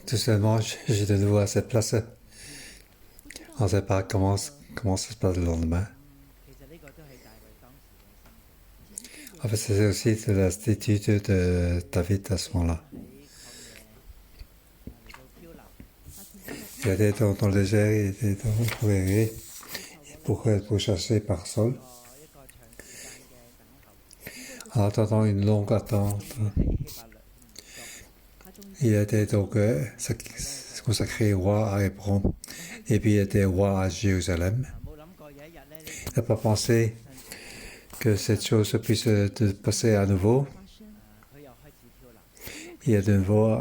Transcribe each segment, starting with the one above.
Tout seulement, j'ai de nouveau à cette place. On ne sait pas comment ça se passe le lendemain. En fait, c'est aussi de l'attitude de David à ce moment-là. Il était dans le désert, il était pour errer, pour chasser par Saul. En attendant une longue attente, il était donc consacré roi à Hébron, et puis il était roi à Jérusalem. Il n'a pas pensé que cette chose puisse passer à nouveau. Il a de nouveau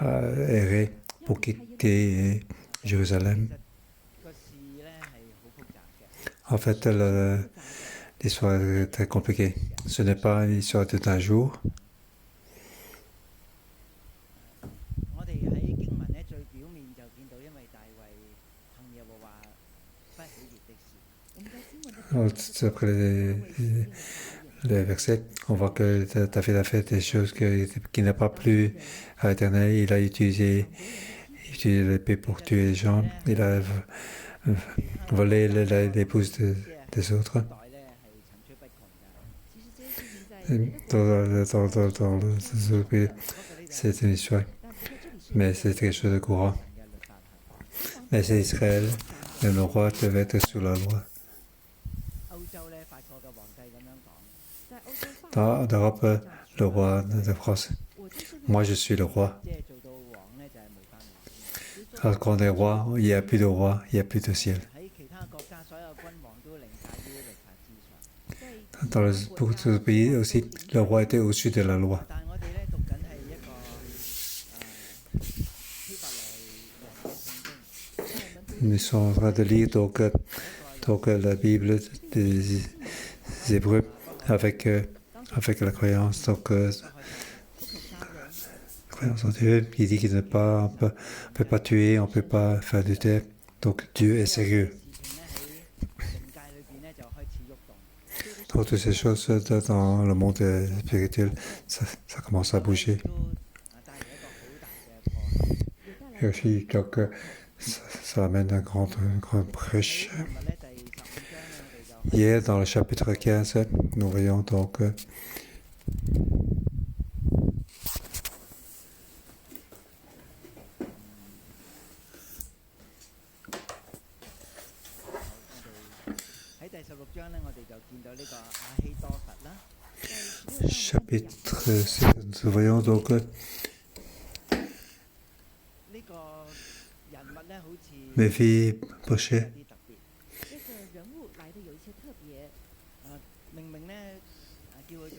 erré pour quitter Jérusalem. En fait, l'histoire est très compliquée. Ce n'est pas une histoire d'un jour. Après les versets, on voit que David a fait des choses qui n'a pas plu à l'Éternel. Il a utilisé l'épée pour tuer les gens. Il a volé l'épouse des autres. C'est une histoire. Mais c'est quelque chose de courant. Mais c'est Israël. Et le roi devait être sous la loi. Dans l'Europe, le roi de France. Moi, je suis le roi. Alors qu'on est roi, il n'y a plus de roi, il n'y a plus de ciel. Dans beaucoup de pays aussi, le roi était au-dessus de la loi. Nous sommes en train de lire donc la Bible des Hébreux avec la croyance. Donc, croyance en Dieu, il dit qu'il ne peut pas tuer, on ne peut pas faire du terre. Donc Dieu est sérieux. Pour toutes ces choses dans le monde spirituel, ça commence à bouger. Et aussi, donc, ça amène une grande brèche. Hier, dans le chapitre 15, nous voyons donc chapitre 16, nous voyons donc Méphi-Boshet.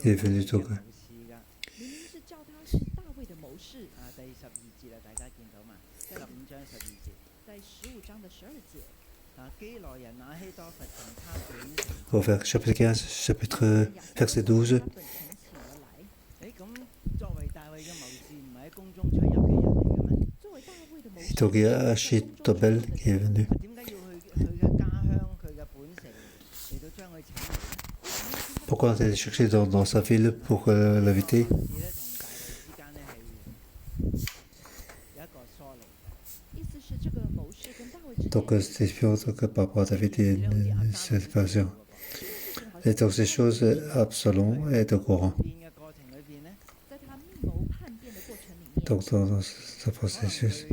Il est venu donc. Au chapitre 15, verset 12. Donc il y a Achitobel qui est venu. Pourquoi on est allé chercher dans sa ville pour l'inviter? Donc c'est espion par rapport à David et cette version. Et donc ces choses, Absalom est au courant. Donc dans ce processus.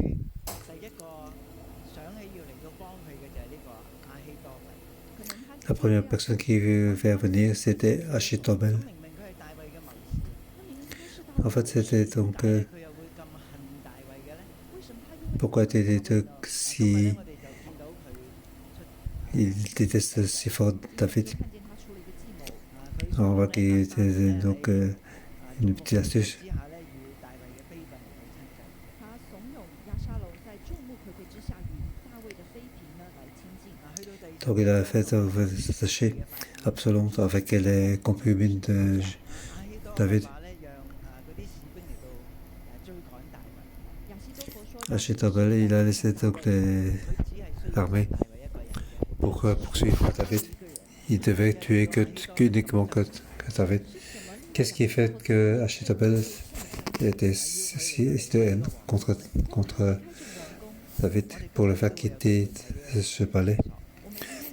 La première personne qui veut venir, c'était Achitobel. En fait, c'était donc... pourquoi était si... il déteste si fort David? On voit qu'il était donc une petite astuce. Donc il a fait attacher Absalom avec les concubines de David. Achitobel, il a laissé donc l'armée pour poursuivre David. Il devait tuer uniquement que David. Qu'est-ce qui fait que Achitobel était citoyenne contre David pour le faire quitter ce palais.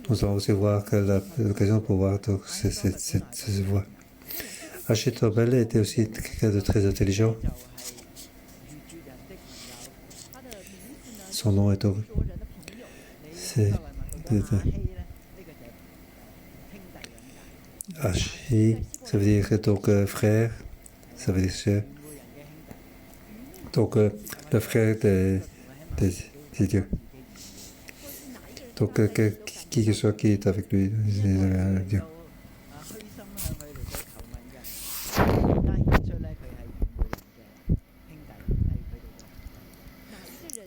Nous allons aussi voir que l'occasion pour voir cette voie. Achitobel était aussi quelqu'un de très intelligent. Son nom est horrible. C'est Achi, ça veut dire donc frère, ça veut dire sœur. Donc le frère des dieux. Donc qui que soit qui est avec lui, c'est Dieu.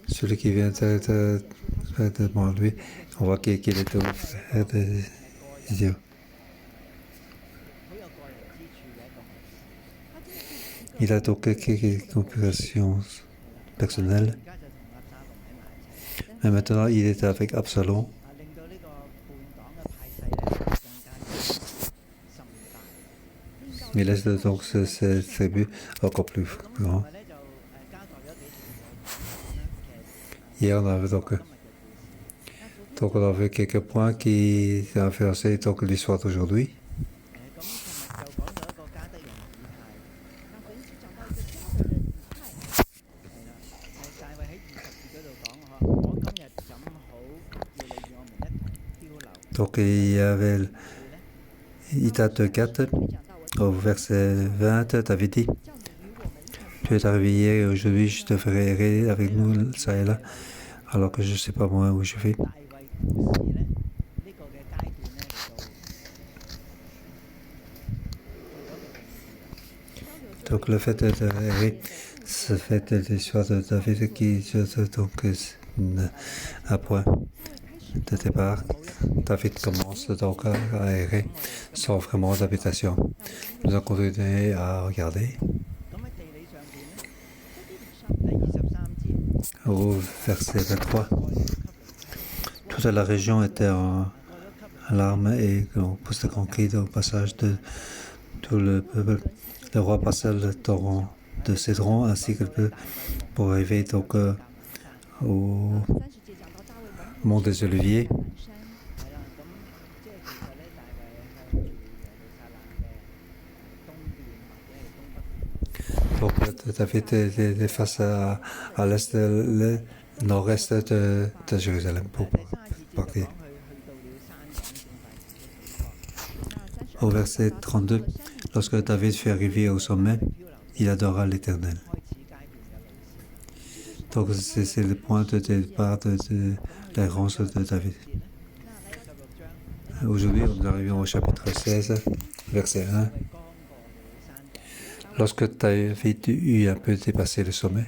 Celui qui vient devant lui, on voit qu'il est au frère des dieux. Il a donc quelques complications personnelles. Mais maintenant, il est avec Absalom. Il laisse donc cette tribu encore plus grand. Hier, on avait donc on a vu quelques points qui ont influencé donc l'histoire d'aujourd'hui. Donc il y avait Ita de 4 au verset 20, t'avais dit, tu es arrivé hier et aujourd'hui je te ferai errer avec nous ça et là, alors que je ne sais pas moi où je vais. Donc le fait d'errer, ce fait de l'histoire de David qui donc un point de départ. David commence donc à errer sans vraiment d'habitation. Nous allons continuer à regarder. Au verset 23. Toute la région était en larmes et on pousse de grands cris au passage de tout le peuple. Le roi passa le torrent de Cédron ainsi que le peuple pour arriver donc au mont des Oliviers. Donc David est face à l'est, le nord-est de Jérusalem pour partir. Au verset 32, lorsque David fut arrivé au sommet, il adora l'Éternel. Donc c'est le point de départ de l'errance de David. Aujourd'hui, nous arrivons au chapitre 16, verset 1. Lorsque David eut un peu dépassé le sommet,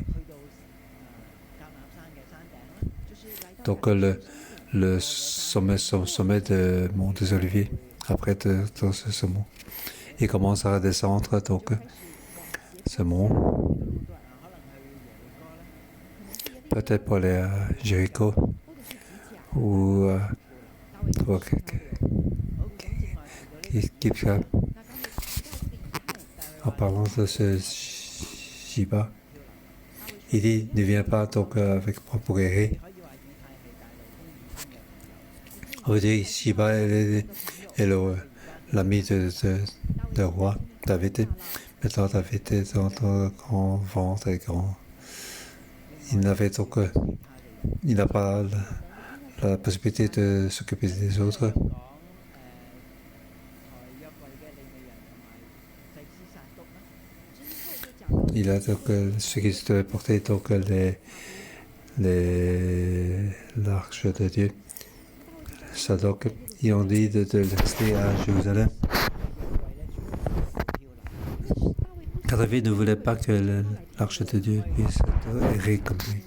donc le sommet de mont des Oliviers, après ce mont, il commence à redescendre donc ce mont, peut-être pour aller à Jéricho ou Kipcha. En parlant de ce Shiba, il dit ne viens pas donc avec moi pour errer. On veut dire Shiba est l'ami de roi David. Maintenant David est dans un grand ventre et grand. Il n'avait donc il n'a pas la possibilité de s'occuper des autres. Il a donc ce qui se devait porter donc l'arche de Dieu. Sadok, ils ont dit de rester à Jérusalem. Car David ne voulait pas que l'arche de Dieu puisse errer comme lui.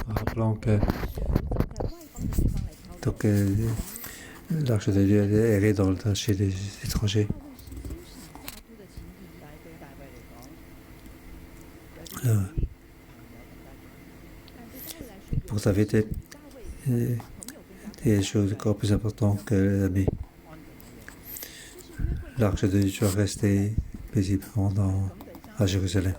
Rappelons que donc, l'arche de Dieu errait chez les étrangers. Pour David, des choses encore plus importantes que l'ami. l'arche de Dieu doit rester paisiblement à Jérusalem.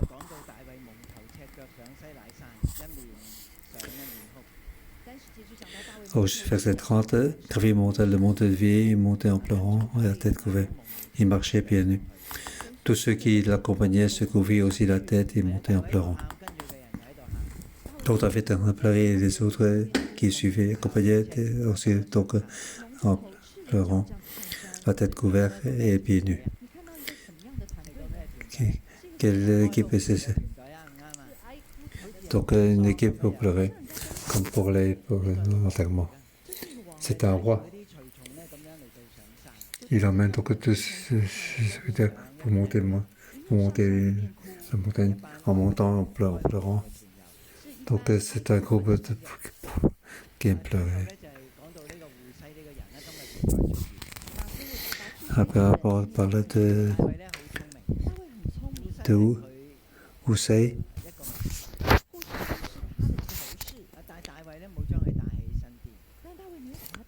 Au verset 30, David monta le mont Olivier, il montait en pleurant et la tête couverte. Il marchait pieds nus. Tous ceux qui l'accompagnaient se couvrirent aussi la tête et montaient en pleurant. Donc David a pleuré et les autres qui suivaient accompagnaient aussi donc en pleurant, la tête couverte et pieds nus. Quelle équipe est ce? Donc une équipe pour pleurer, comme pour l'enterrement. C'est un roi. Il emmène donc tous pour monter la montagne en montant en pleurant. Donc c'est un groupe qui aime pleurer. Après, on parle de Hussein.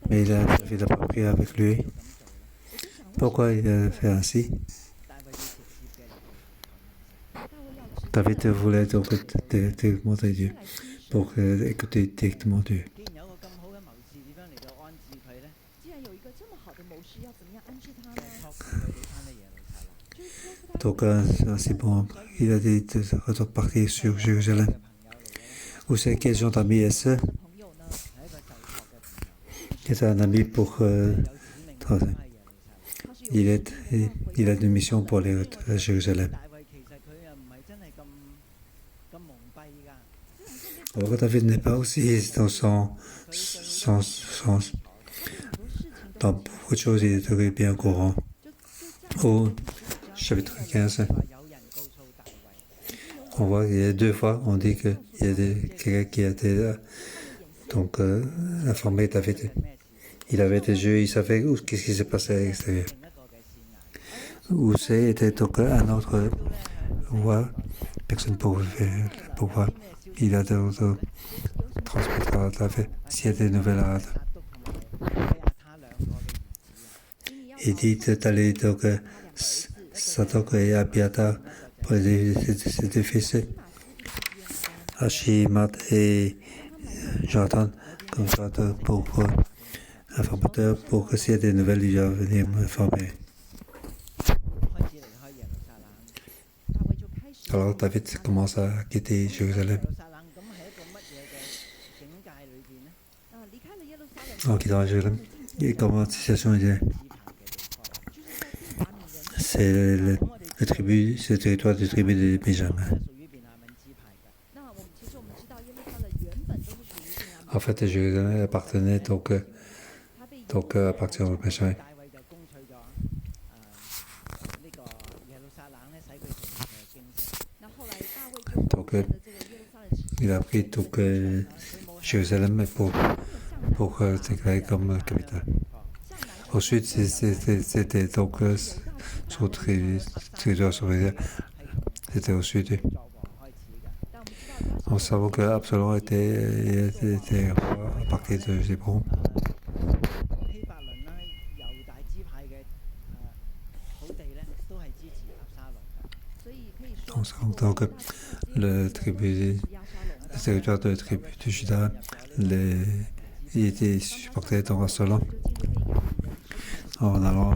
Mais il a pas pris avec lui. Pourquoi il a fait ainsi? David voulait donc demander Dieu pour écouter directement Dieu. Donc ainsi bon, il a dit de partir sur Jérusalem. Vous savez quel genre d'ami est-ce? C'est un ami pour il a une mission pour aller à Jérusalem. Alors David n'est pas aussi dans beaucoup de choses, il est bien au courant. Au chapitre 15, on voit qu'il y a 2 fois, on dit qu'il y a quelqu'un qui a été informé David. Il avait des yeux, il savait qu'est-ce qui s'est passé à l'extérieur. Hussein était donc un autre roi, personne pour voir. Il a transmettre à David s'il y a des nouvelles à il dit d'aller donc Sadok et Abiatar pour les deux fils, Achimat et Jordan, comme ça pour informateur, pour que s'il y a des nouvelles, il va venir m'informer. Alors David commence à quitter Jérusalem. En quittant Jérusalem, et comment la situation est? C'est le territoire du tribu de Benjamin. En fait, Jérusalem appartenait donc appartient au Benjamin. Donc, il a pris Jérusalem pour déclarer comme capitale. Ensuite, c'était donc son territoire souverain, c'était au sud. On savait qu'Absalom était à partir de Hébron. Donc, le territoire de la tribu de Juda, il était supporté dans Absalom. En allant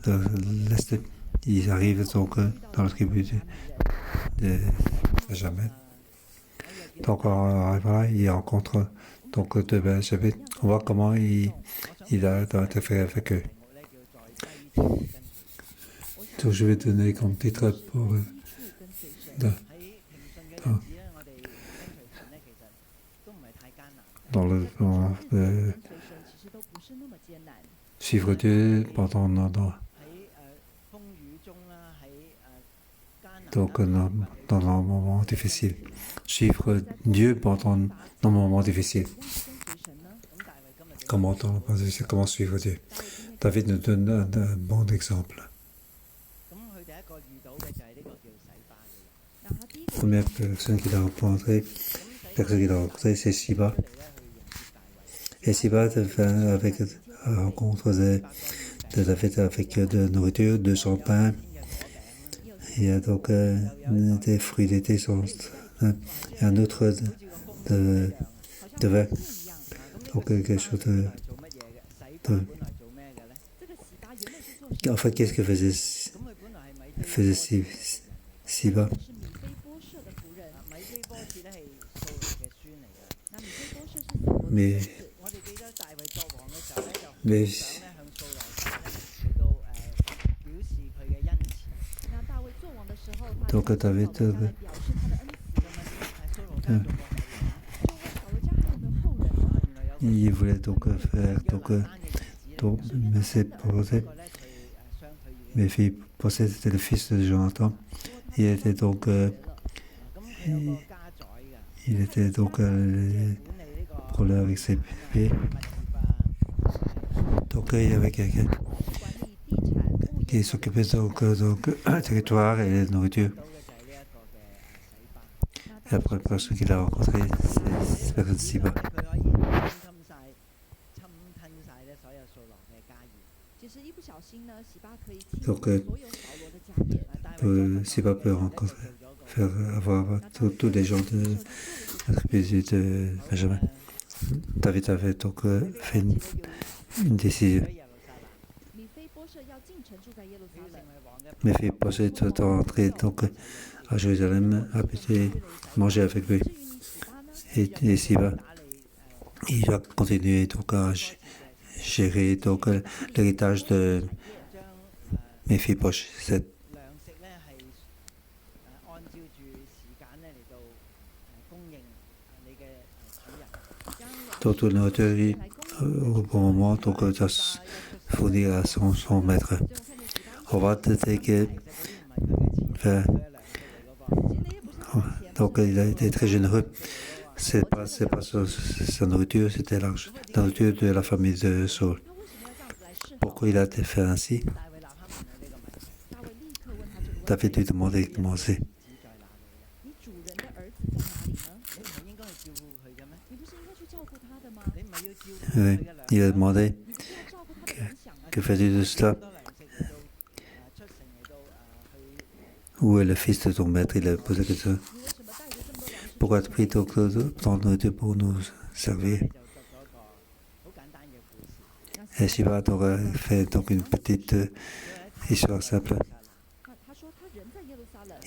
vers l'est, ils arrivent donc dans la tribu de Benjamin. Donc en arrivant là, il rencontre donc deux Benjamin. On voit comment il a interféré avec eux. Donc je vais donner comme titre pour dans le suivre Dieu pendant donc dans un moment difficile. Suivre Dieu pendant nos moments difficiles. Comment suivre Dieu? David nous donne un bon exemple. La première personne qu'il a rencontrée, c'est Siba. Et Siba avec la rencontre David avec de la nourriture, de son pain. Il y a donc des fruits d'été, et un autre de vin. Donc quelque chose de- En fait, qu'est-ce que faisait Siba? Mais, mais donc David il voulait donc faire donc mais c'est posé. Mes filles possédaient c'était le fils de Jonathan. Il était donc il était donc problème avec ses pieds. Donc il y avait quelqu'un qui s'occupait donc du territoire et de la nourriture. Et après, la personne qu'il a rencontré, c'est cette personne Siba. Donc Siba peut faire avoir tous les gens de la tribu de Benjamin. David avait donc fait une décision. Mes filles passaient tout le temps entrer donc à Jérusalem, habiter, manger avec lui. Et Siba, il a continué donc à gérer donc l'héritage de mes filles poches. Donc tout le nourriture au bon moment, donc ça fournir à son maître. On va dire que donc il a été très généreux. C'est pas sa nourriture, c'était la nourriture de la famille de Saul. Pourquoi il a été fait ainsi? David lui demandait comment c'est. Oui, il a demandé que fais-tu de cela? Où est le fils de ton maître? Il a posé la question. Pourquoi as-tu pris tant de nourriture pour nous servir? Et Shiva aurait fait donc une petite histoire simple.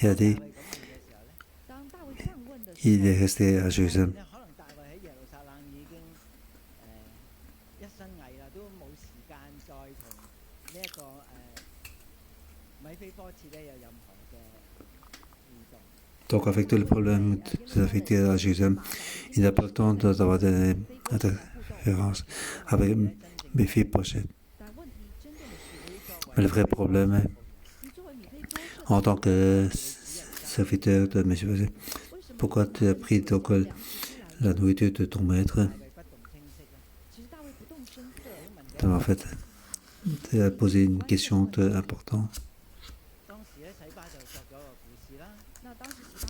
Il a dit il est resté à Jérusalem. Donc avec tous les problèmes de la vie à Jérusalem, il n'a pas le temps d'avoir des interférences avec mes filles pochettes. Mais le vrai problème est, en tant que serviteur de M. Posé, pourquoi tu as pris donc la nourriture de ton maître? Donc, en fait, tu as posé une question importante.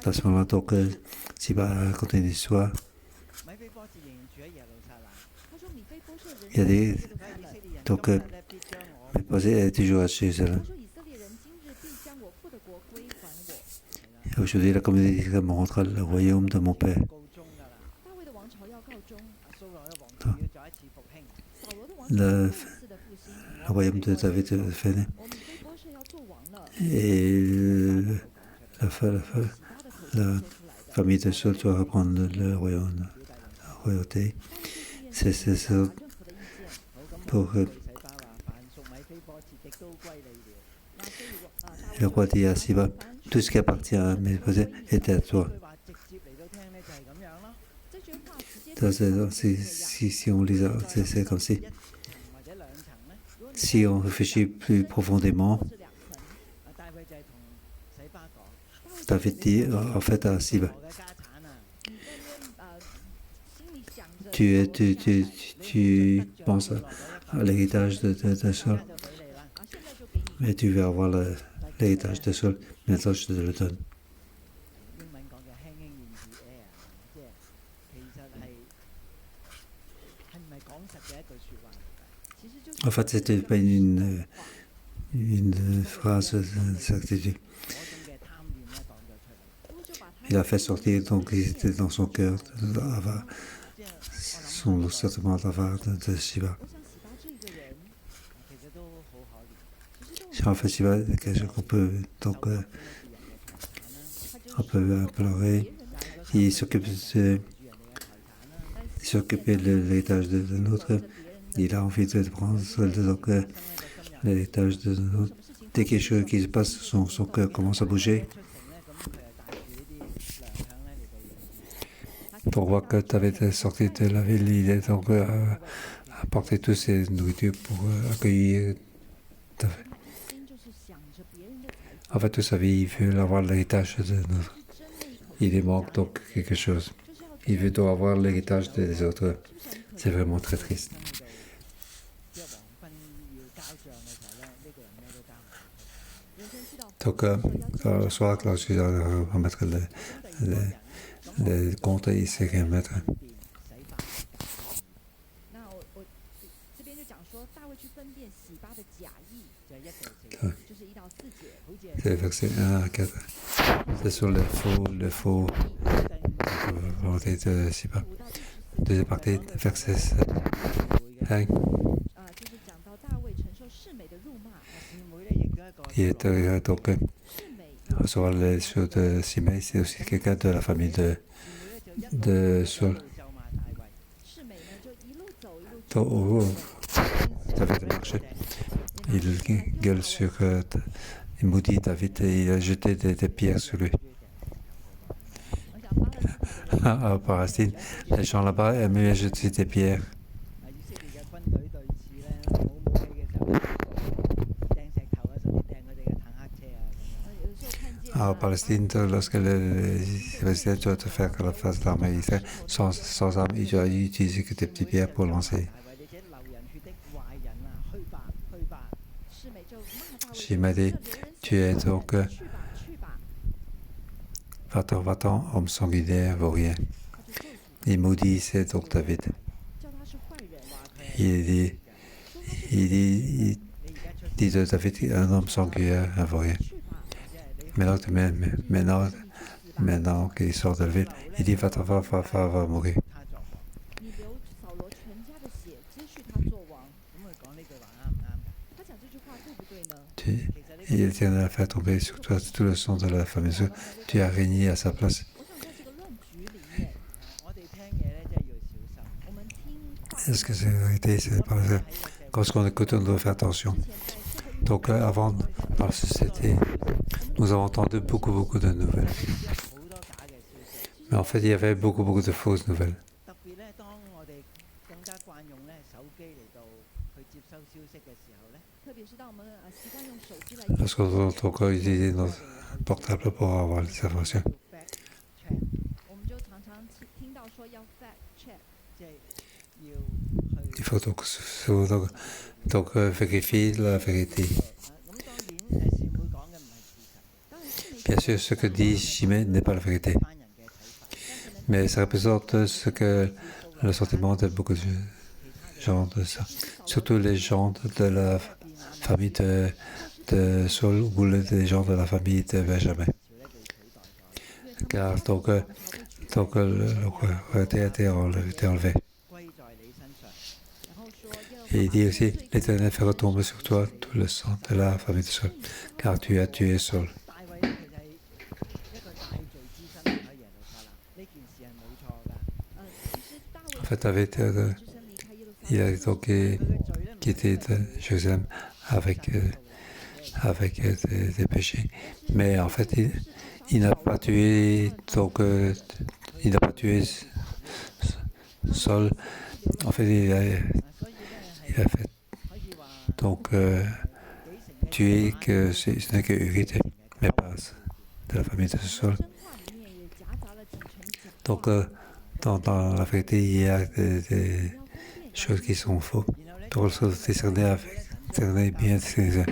À ce moment-là, donc, Siba a raconté une histoire. Il a dit, donc, Posé est toujours à Jérusalem. Aujourd'hui, la communauté montre le royaume de mon père. Le royaume de David est fini. Et la famille de Saul doit reprendre le royaume, la royauté. C'est ça pour le roi dit à Siba, tout ce qui appartient à mes posés est à toi. Si on lit ça, c'est comme si. Si on réfléchit plus profondément, David dit en fait à Siba, tu penses à l'héritage de Saul, mais tu veux avoir l'héritage de Saul, maintenant je te le donne. En fait, c'était pas une phrase de certitude. Il a fait sortir, donc il était dans son cœur, son certainement l'avare de Shiva. En fait, Shiva est quelqu'un qu'on peut, donc, on peut implorer. Il s'occupait de l'héritage de l'autre. Il a envie de prendre donc, l'héritage de l'autre. Dès qu'il y a quelque chose qui se passe, son cœur commence à bouger. Pour voir que tu avais été sorti de la ville, il est donc apporté toutes ces nourritures pour accueillir ta vie. En fait, toute sa vie, il veut avoir l'héritage de nous. Il lui manque donc quelque chose. Il veut donc avoir l'héritage des autres. C'est vraiment très triste. Donc, le soir, quand je dois remettre le compte, il sait rien mettre. C'est le verset 1 à 4. C'est sur le faux volonté de Siba. Deuxième partie, verset 7. Il est donc recevoir les choses de Simei, c'est aussi quelqu'un de la famille de Saul. David marché. Il gueule sur il maudit David et il a jeté des pierres sur lui. À Palestine, les gens là-bas aimaient jeter des pierres. En Palestine, lorsque les Israéliens doivent faire la face de l'armée sans armes, ils doivent utiliser que des petites pierres pour lancer. Shimei dit, tu es donc va-t'en, homme sanguinaire, vaurien. Il maudissait donc David. Il dit de David, un homme sanguinaire, un vaurien. Maintenant qu'il sort de la ville, il dit va mourir. L'Éternel a fait tomber sur toi tout le sang de la famille. Tu as régné à sa place. Est-ce que c'est la vérité? Quand on écoute, on doit faire attention. Donc avant, dans la société, nous avons entendu beaucoup de nouvelles. Mais en fait, il y avait beaucoup de fausses nouvelles. Lorsqu'on doit utiliser notre portable pour avoir les informations. Il faut donc vérifier la vérité. Bien sûr, ce que dit Shimei n'est pas la vérité. Mais ça représente ce que le sentiment de beaucoup de gens de ça. Surtout les gens de la famille de Saul ou les gens de la famille de Benjamin. Car donc le royauté a été enlevé. Et il dit aussi, l'Éternel fait retomber sur toi tout le sang de la famille de Saul, car tu as tué Saul. En fait, David, il a donc quitté Jérusalem avec des péchés. Mais en fait, il n'a pas tué, donc il n'a pas tué Saul. En fait, il a fait donc tuer que ce n'est que hérité, mais pas de la famille de Saul. Donc, dans la vérité, il y a des choses qui sont fausses. Donc, il faut discerner bien discerner.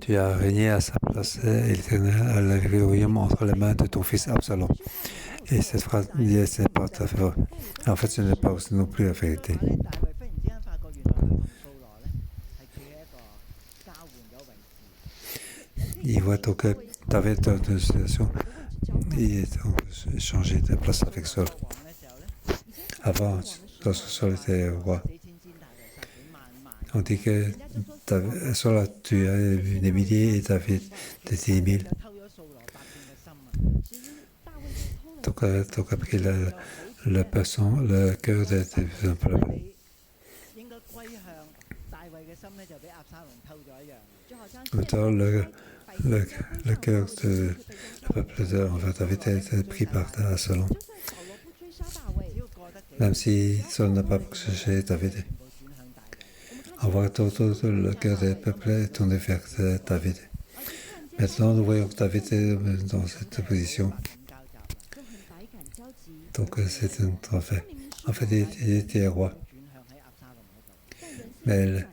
Tu as régné à sa place et l'Éternel a levé le royaume entre les mains de ton fils Absalom. Et cette phrase, ce n'est pas tout à fait vrai. En fait, ce n'est pas aussi non plus la vérité. il voit donc tu avais une situation, et on peut changer de place avec Saul. Avant, lorsque Saul était roi, on dit que Saul a tué des milliers et David des 10 000. Donc a pris le cœur des peuples. Maintenant, le cœur du peuple envers David a été pris par Absalom. Même si Saul n'a pas cherché David. On voit tout le cœur des peuples est tourné vers David. Maintenant, nous voyons que David est dans cette position. Donc, c'est un trophée. En fait, il était roi. Mais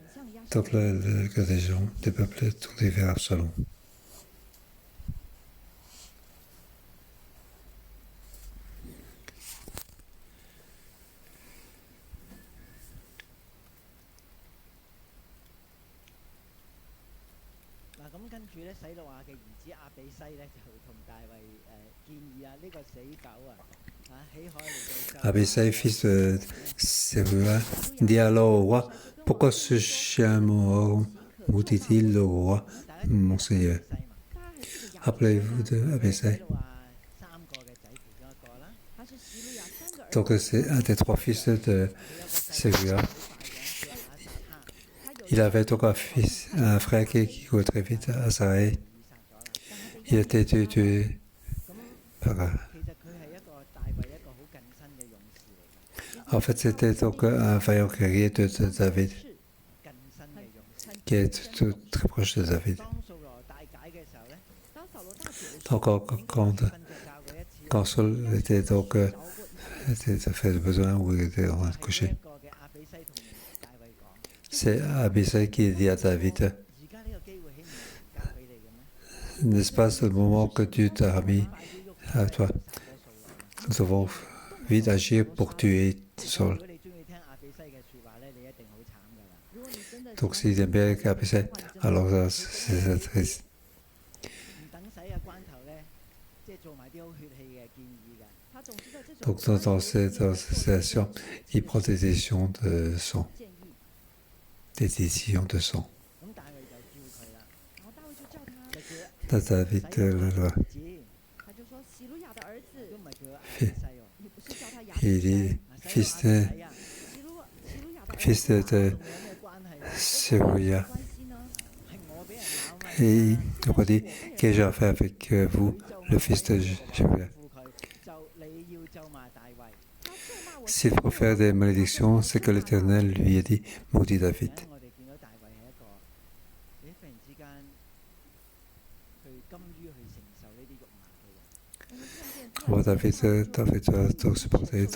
tout le cœur des gens, des peuples, est tourné vers Absalom. Abisai, fils de Séruia, dit alors au roi, pourquoi ce chien mort maudit-il le roi, mon Seigneur? Rappelez-vous de Abisai. Donc c'est un des 3 fils de Séruia. Il avait donc un frère qui courait très vite, Asaï. Il était tué par... En fait, c'était donc un vaillant guerrier de David, qui est très proche de David. Donc, quand Saul était donc fait besoin ou il était en train de coucher, c'est Abisai qui dit à David, n'est-ce pas ce moment que Dieu t'a mis à toi? Nous devons vite agir pour tuer Saul. Donc s'il aime bien Abisai, alors c'est triste. Donc dans cette situation, il prend des décisions de sang. David il dit fils de Séruia. Et il redit, qu'ai-je à faire avec vous, le fils de Séruia? S'il faut faire des malédictions, c'est que l'Éternel lui a dit, maudit David. Bon, David a supporté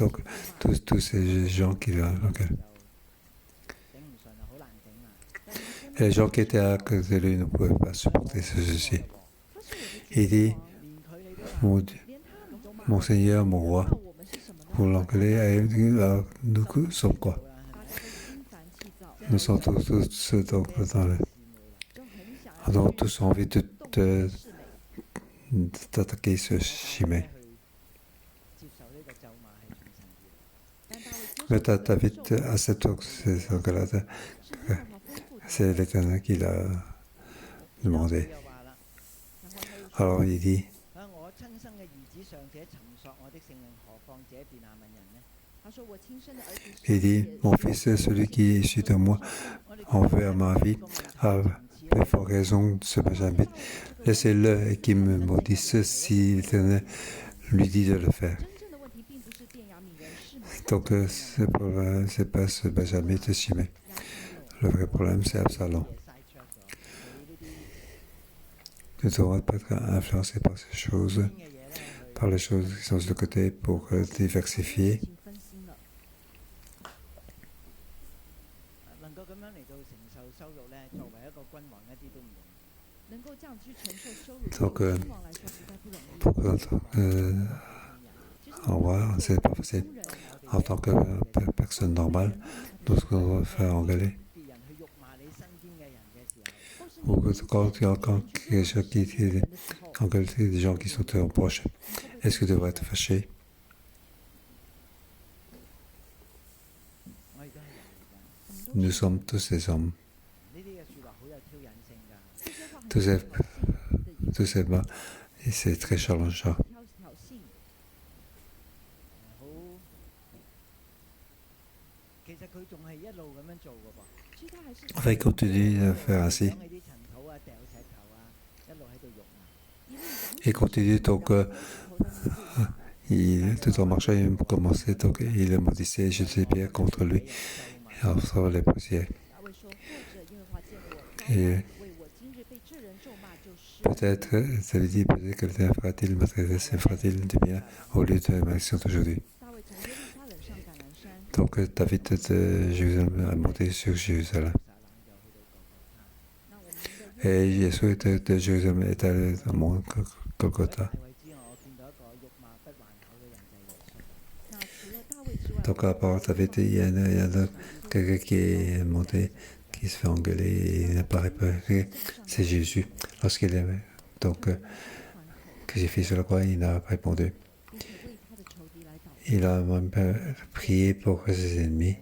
tous ces gens qui l'engueulent. Et les gens qui étaient à côté de lui ne pouvaient pas supporter ceci. Il dit, mon Seigneur, mon roi, vous l'engueulez, nous sommes quoi? Nous sommes tous dans le... Nous avons tous envie d'attaquer ce Shimei. Mais David accepte ces engueulades. C'est l'Éternel qui l'a demandé. Alors il dit, mon fils, celui qui est issu de moi, envers ma vie, a plus fort raison de ce Benjamin. Laissez-le et qu'il me maudisse si l'Éternel lui dit de le faire. Donc, c'est pas ce Benjamin de Shimei. Le vrai problème, c'est Absalom. Nous devons pas être influencés par ces choses, par les choses qui sont de côté pour diversifier. Donc, pour en voir, c'est pas facile. En tant que personne normale, nous ce qu'on va faire engueuler. ou quand des gens qui sont très proches, est-ce que tu devrais être fâché? Nous sommes tous des hommes. Tous ces bas, et c'est très challengeant. Enfin, il continue de faire ainsi. Il continue donc, tout en marchant, il commençait donc, il maudissait, jetait des pierres contre lui, et observe les poussières. Et peut-être, ça veut dire peut-être que fera-t-il m'adresser, fera-t-il du bien au lieu de ma action d'aujourd'hui. Donc David de Jérusalem a monté sur Jérusalem. Et Jésus de Jérusalem est allé dans mon Golgotha. Donc à part David, il y a quelqu'un qui est monté, qui se fait engueuler et il n'apparaît pas. C'est Jésus. Lorsqu'il est donc crucifié sur la croix, il n'a pas répondu. Il a même prié pour ses ennemis.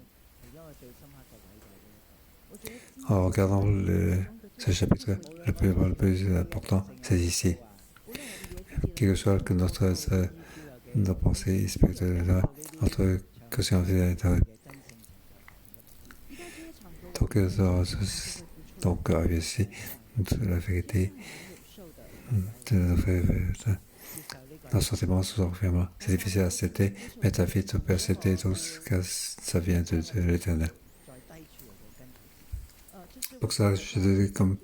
En regardant ce chapitre, le plus important, c'est ici. Quel que soit que notre pensée spirituelle, notre conscience intérieure. Donc, ici, la vérité, nos sentiments sont fermement. C'est difficile à accepter, mais ta vie te peut accepter tout ce que ça vient de l'éternel. Pour ça, je te dis comme.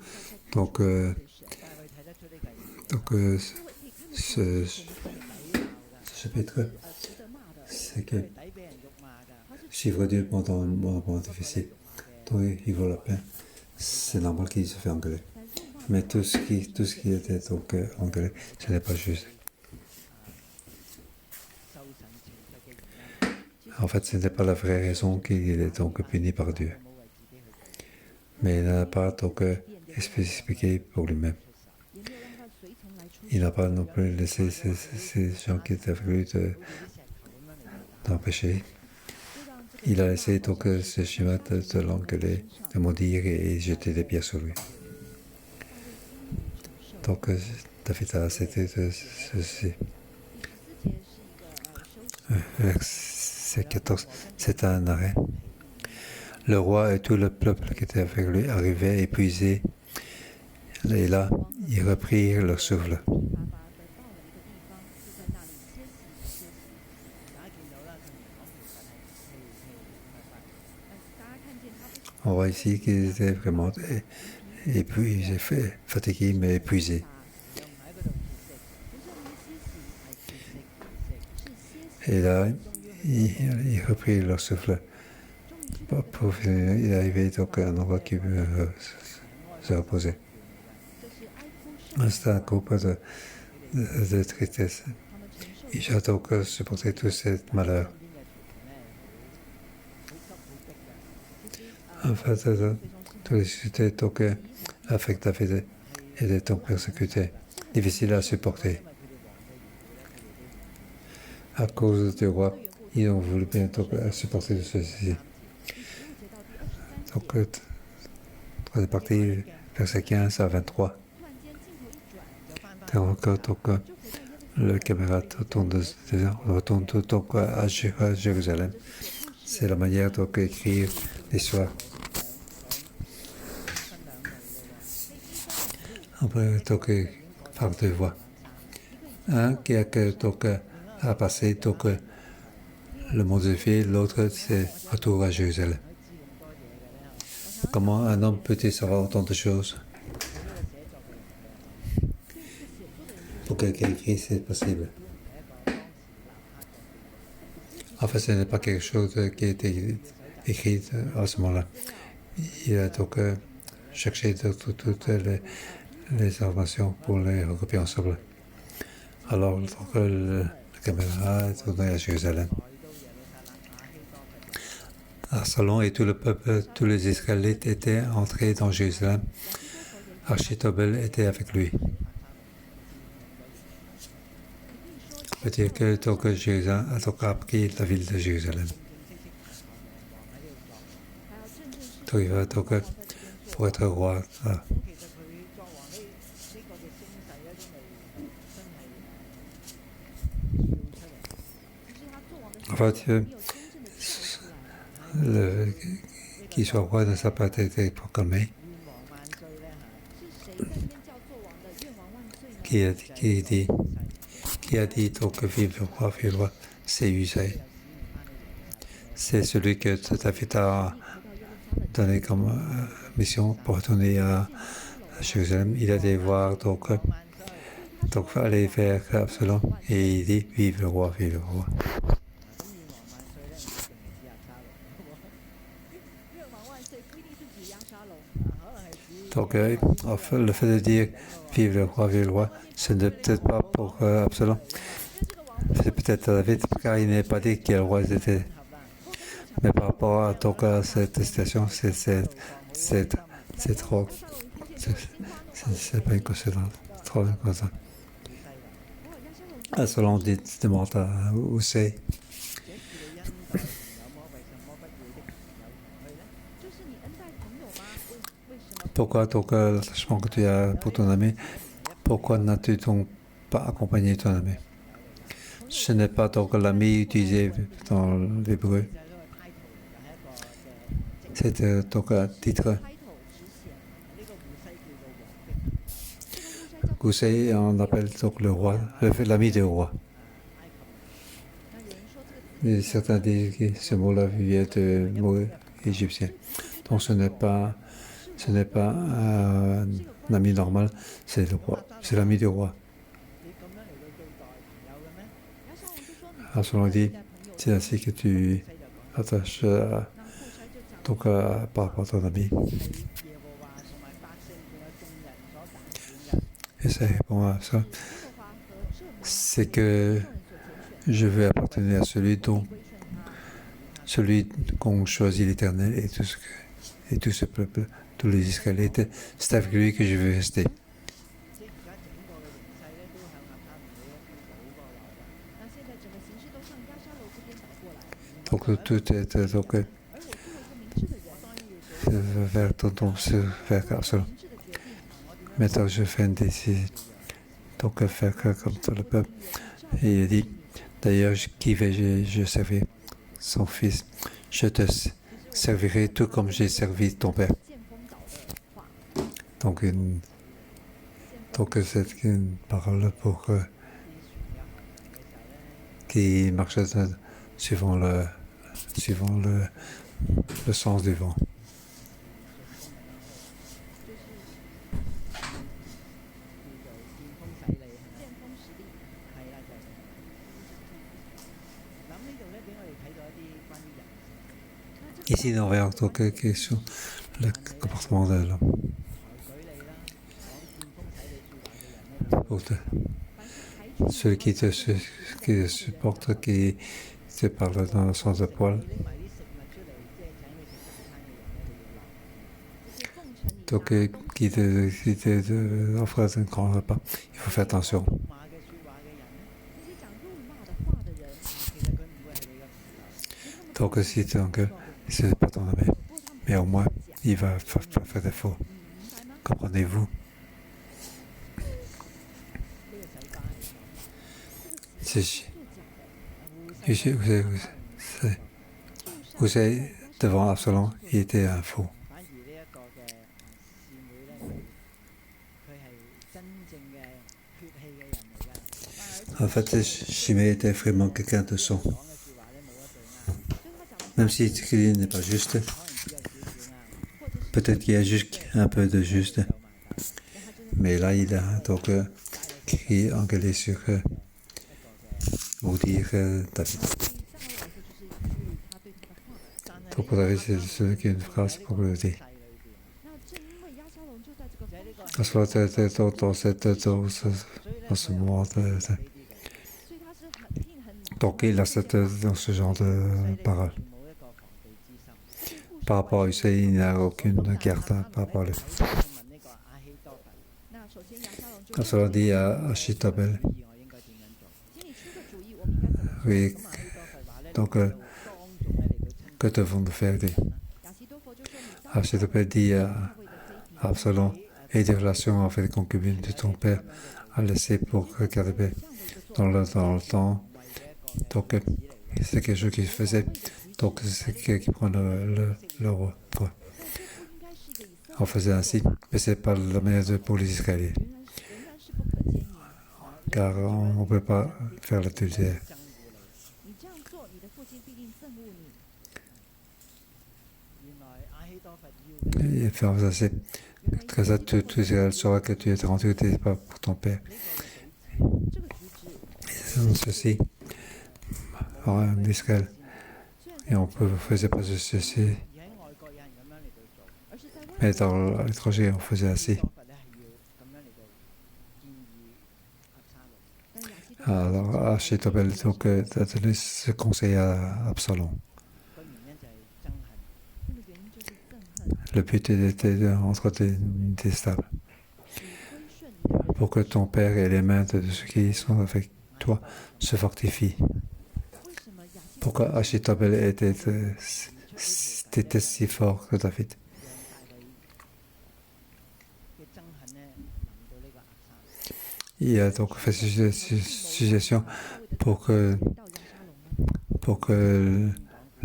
Donc ce chapitre, c'est que suivre Dieu pendant un moment difficile, donc il vaut la peine. C'est normal qu'il se fait engueuler. Mais tout ce qui était donc engueulé, ce n'est pas juste. En fait, ce n'est pas la vraie raison qu'il est donc puni par Dieu. Mais il n'a pas donc expliqué pour lui-même. Il n'a pas non plus laissé ces gens qui étaient avec lui d'empêcher. Il a laissé donc ce schéma de l'engueuler, de maudire et jeter des pierres sur lui. Donc David a accepté ceci. Verset 14, c'est un arrêt. Le roi et tout le peuple qui était avec lui arrivaient épuisés. Et là, ils reprirent leur souffle. On voit ici qu'ils étaient vraiment épuisés, fatigués, mais épuisés. Et là, ils reprirent leur souffle. Pour finir, il arrivait donc à un endroit qui peut se reposer. C'est un groupe de tristesse. Ils ont donc supporté tout ce malheur. En fait, tous les sociétés donc avec David étaient donc persécutés, difficiles à supporter. À cause du roi, ils ont voulu bien donc supporter ceci. Donc, troisième partie, verset 15 à 23. Donc, le caméra retourne donc à Jérusalem. C'est la manière donc d'écrire l'histoire. Après, donc, par deux voies. Un qui a donc à passer donc le mont de vie, l'autre c'est retour à Jérusalem. Comment un homme peut-il savoir autant de choses? Pour quelqu'un écrit, c'est possible. En fait, ce n'est pas quelque chose qui a été écrit à ce moment-là. Il a donc cherché toutes les informations pour les regrouper ensemble. Alors, donc, la caméra est tournée à Jérusalem. Absalom et tout le peuple, tous les Israélites étaient entrés dans Jérusalem Architobel était avec lui. Ça veut dire que donc Jérusalem a donc appris la ville de Jérusalem. Donc il va donc pour être roi. En fait, qu'il soit roi ne s'est pas été proclamé. Qui a dit donc vive le roi, c'est Usai. C'est celui que David a donné comme mission pour retourner à Jérusalem. Il a été voir donc aller vers Absalom et il dit vive le roi, vive le roi. Donc le fait de dire vive le roi, ce n'est peut-être pas pour Absalom. C'est peut-être David, car il n'est pas dit quel roi était. Mais par rapport à, donc, à cette situation, c'est trop. C'est pas une coïncidence. Trop une coïncidence. Absalom demande à Hussein. Pourquoi donc l'attachement que tu as pour ton ami, pourquoi n'as-tu donc pas accompagné ton ami? Ce n'est pas donc l'ami utilisé dans l'hébreu. C'est donc un titre. Hussein, on appelle donc le roi, l'ami du roi. Et certains disent que ce mot-là vient de mot égyptien. Donc ce n'est pas un ami normal, c'est le roi, c'est l'ami du roi. Absalom dit, c'est ainsi que tu attaches donc par rapport à ton ami. Et ça répond à ça. C'est que je veux appartenir à celui qu'ont choisi l'Éternel et tout ce peuple, tous les Israélites. C'est avec lui que je veux rester. Donc tout est donc vers Absalom. Maintenant je fais une décision. Donc faire comme tout le peuple. Et il dit, d'ailleurs, qui vais-je servir? Son fils. Je te servirai tout comme j'ai servi ton père. Donc c'est une parole pour qui marche suivant le sens du vent. Ici, on va encore quelques sur le comportement de l'homme. Ceux qui te supportent, qui te parlent dans le sens de poil. Donc, qui te offre un grand repas. Il faut faire attention. Donc, si c'est pas ton ami, mais au moins, il va faire des faux. Comprenez-vous? Vous savez, devant Absalom, il était un faux. En fait, Shimei était vraiment quelqu'un de sang. Même si ce qu'il dit n'est pas juste, peut-être qu'il y a juste un peu de juste. Mais là, il a donc engueulé sur vous dire David. Donc pour David, c'est celui qui a une phrase pour le dire. Dans ce moment donc il a dans ce genre de parole. Par rapport à Hussein, il n'y a aucune garde par rapport à lui. Absalom dit à Achitobel, oui, donc que devons-nous faire? Achitobel dit à Absalom, et des relations avec les concubines de ton père à laisser pour regarder dans le temps. Donc c'est quelque chose qu'il faisait. Donc c'est quelqu'un qui prend le roi. On faisait ainsi, mais ce n'est pas la manière pour les Israéliens. Car on ne peut pas faire l'adultère. Et faire ça, comme ça, tout Israël saura que tu es rendu pas pour ton père. Et ceci, en Israël, et on ne faisait pas ceci. Mais dans l'étranger, on faisait ainsi. Alors, Achitobel donc a donné ce conseil à Absalom. Le but était entre des stables. Pour que ton père et les mains de ceux qui sont avec toi se fortifient. Pourquoi Achitobel était si fort que David? Il a donc fait suggestion pour que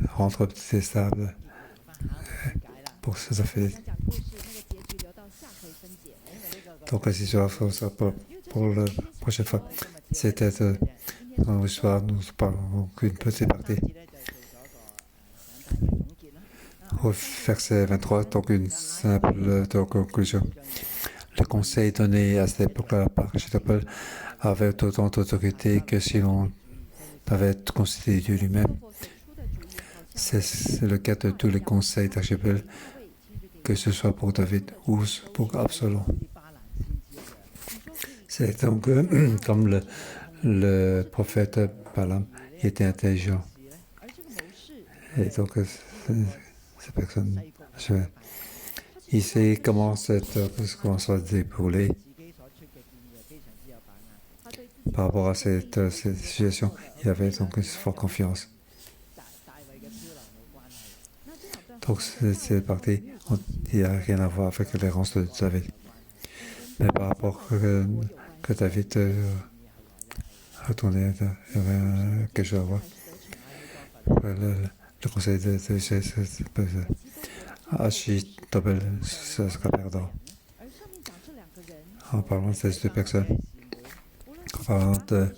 rentre des stables pour que ça fait. Donc si ça pour la prochaine fois, c'était dans l'histoire, nous parlons qu'une petite partie. Au verset 23, donc une simple conclusion. Le conseil donné à cette époque-là par Achitobel avait autant d'autorité que si l'on avait considéré Dieu lui-même. C'est le cas de tous les conseils d'Achitobel, que ce soit pour David ou pour Absalom. C'est donc comme le prophète Balaam était intelligent. Et donc, cette personne, il sait comment ça va se dérouler par rapport à cette situation. Il avait donc une forte confiance. Donc, cette partie, il n'y a rien à voir avec l'errance de David. Mais par rapport que David retournait, il y avait quelque chose à voir. Le conseil de Achitobel sera perdant. En parlant de ces deux personnes, en parlant de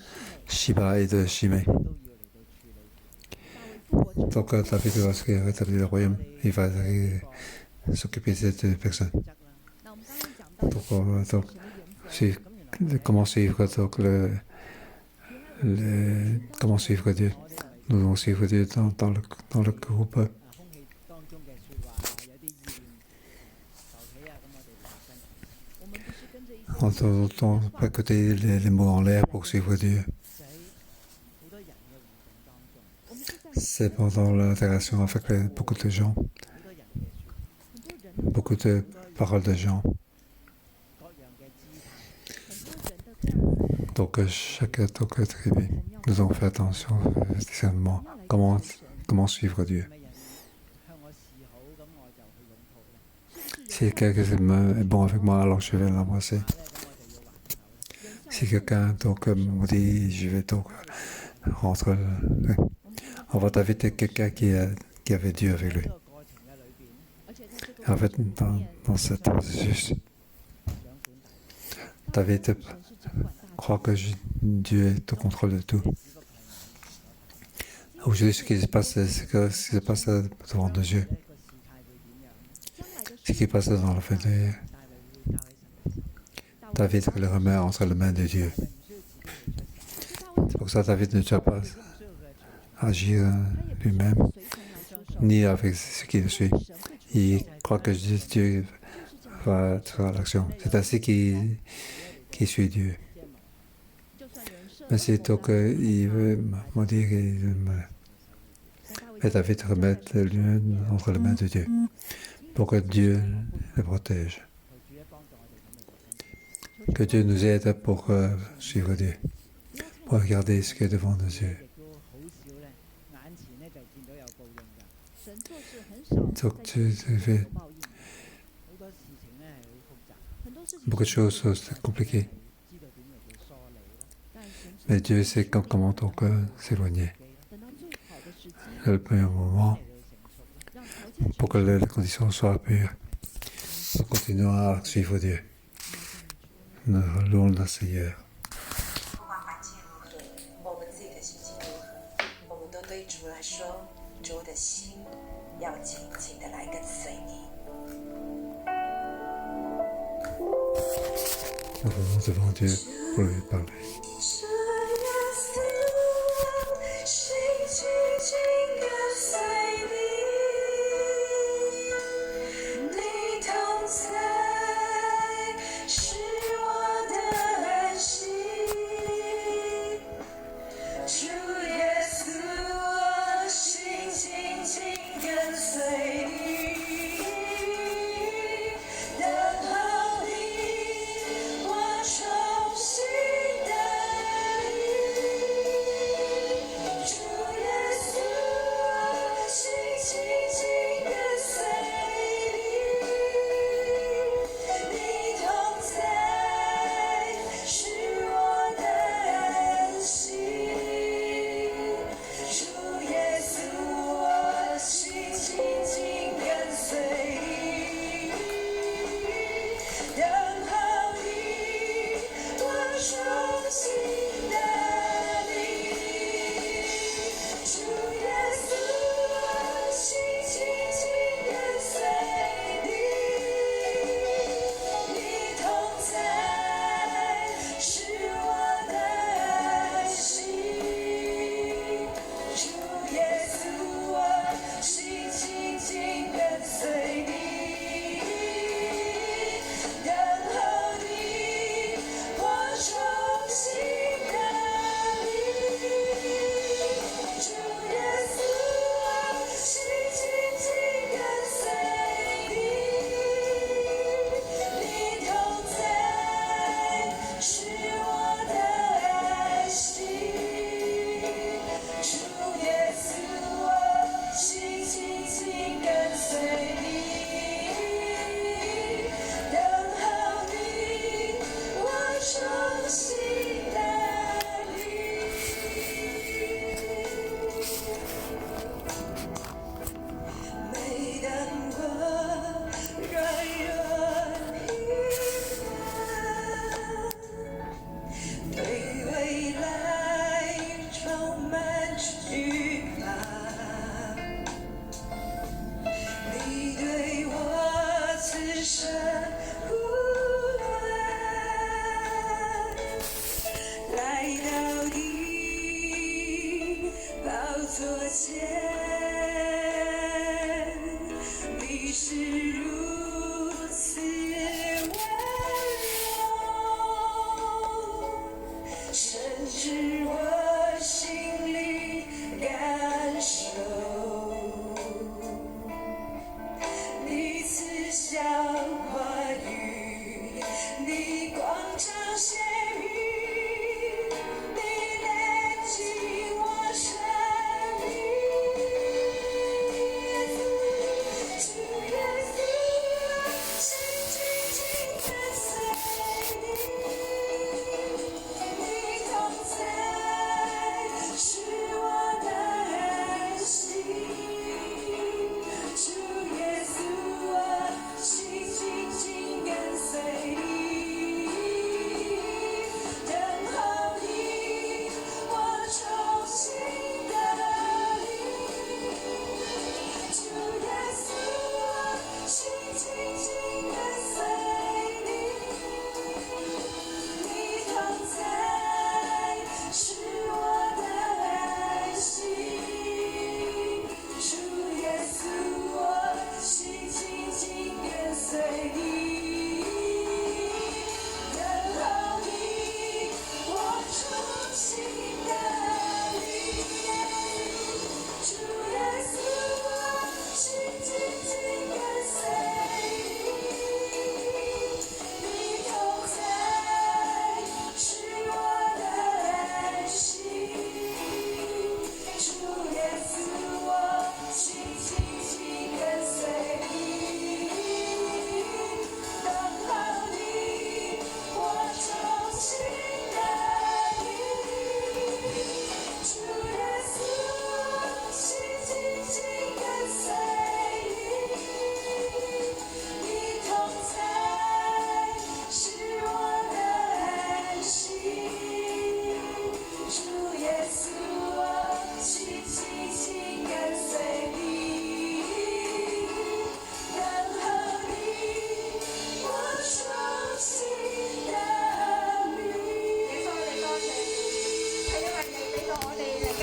Shiba et de Shimei. Donc David va rétablir le royaume, il va s'occuper de ces deux personnes. Donc comment suivre comment suivre Dieu? Nous devons suivre Dieu dans le groupe. On ne doit pas écouter les mots en l'air pour suivre Dieu. C'est pendant l'interaction avec beaucoup de gens, beaucoup de paroles de gens. Donc chaque tribu, nous devons faire attention discernement. Comment suivre Dieu? Si quelqu'un est bon avec moi, alors je vais l'embrasser. Si quelqu'un me dit, je vais donc rentrer. On va t'inviter quelqu'un qui avait Dieu avec lui. En fait, dans ce processus, David croit que Dieu est au contrôle de tout. Aujourd'hui, ce qui se passe, c'est ce qui se passe devant nos yeux. Ce qui passe dans le fait de David le remet entre les mains de Dieu. C'est pour ça que David ne doit pas agir lui-même, ni avec ce qui le suit. Il croit que Dieu va faire l'action. C'est ainsi qu'il suit Dieu. Mais c'est donc il veut me dire que David remette lui-même entre les mains de Dieu, pour que Dieu le protège. Que Dieu nous aide pour suivre Dieu, pour regarder ce qui est devant nos yeux. Donc, tu fais beaucoup de choses sont compliquées. Mais Dieu sait comment ton cœur s'éloigner. Le meilleur moment pour que les conditions soient pures. Nous continuons à suivre Dieu. Nous louons le Seigneur. 不管环境如何，我们自己的心情如何，我们都对主来说，主的心要紧紧的来跟随你。Nous venons devant Dieu pour lui parler. 主耶稣啊，心紧紧跟随你，你同在是我的安息。主耶稣啊，心紧紧跟随你，等候你，我重新的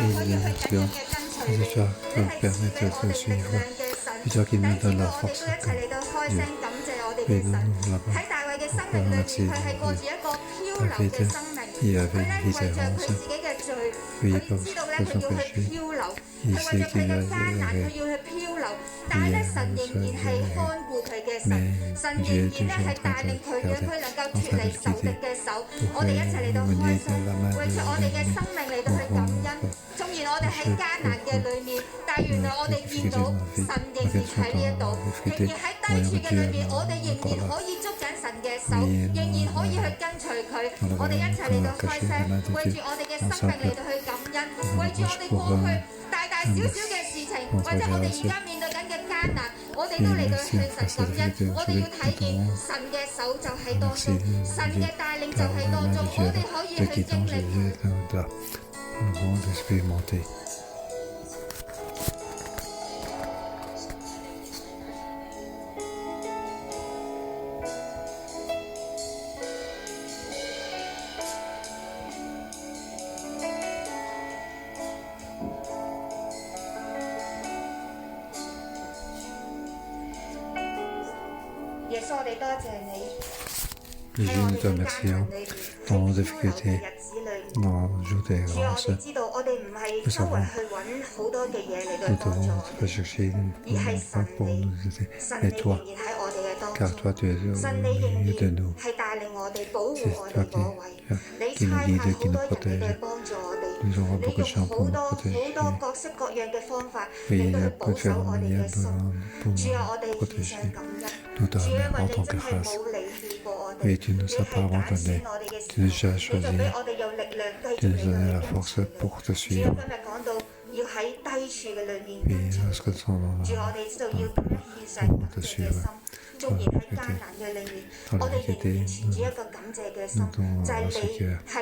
et les actions, et toi, nous permettre de suivre, et toi qui nous donne la force comme Dieu. Et nous, là-bas, on peut remercier David, il avait une vie d'errance, oui, pour son péché, il sait qu'il avait mais Dieu est toujours en train de le garder, en train de le guider pour mener de la main de l'ennemi les difficultés dans la vie, malgré tout dans les difficultés, voyons que Dieu est encore là. Oui, on va cacher la main de Dieu ensemble. On va bouche pour on va vers la suite. Et merci face à la difficulté, on se dit merci Dieu, car la main de Dieu est de guidance de Dieu est là. Nous pouvons expérimenter. Jésus, nous te remercions dans nos difficultés, dans le jour des grâces. Nous savons, nous devons pas chercher pour nous aider, mais toi, car toi tu es au milieu de nous. C'est toi qui nous guide, qui nous protège. Nous avons beaucoup de gens pour nous protéger. Oui, il y a peu de différentes manières pour nous protéger. Nous te remercions en tant que grâce. Oui, tu nous as pas abandonnés. Tu nous as choisis. Tu nous as donné la force pour te suivre. Oui, lorsque nous sommes pour te suivre. Dans la difficulté, nous donnons ce cœur. Et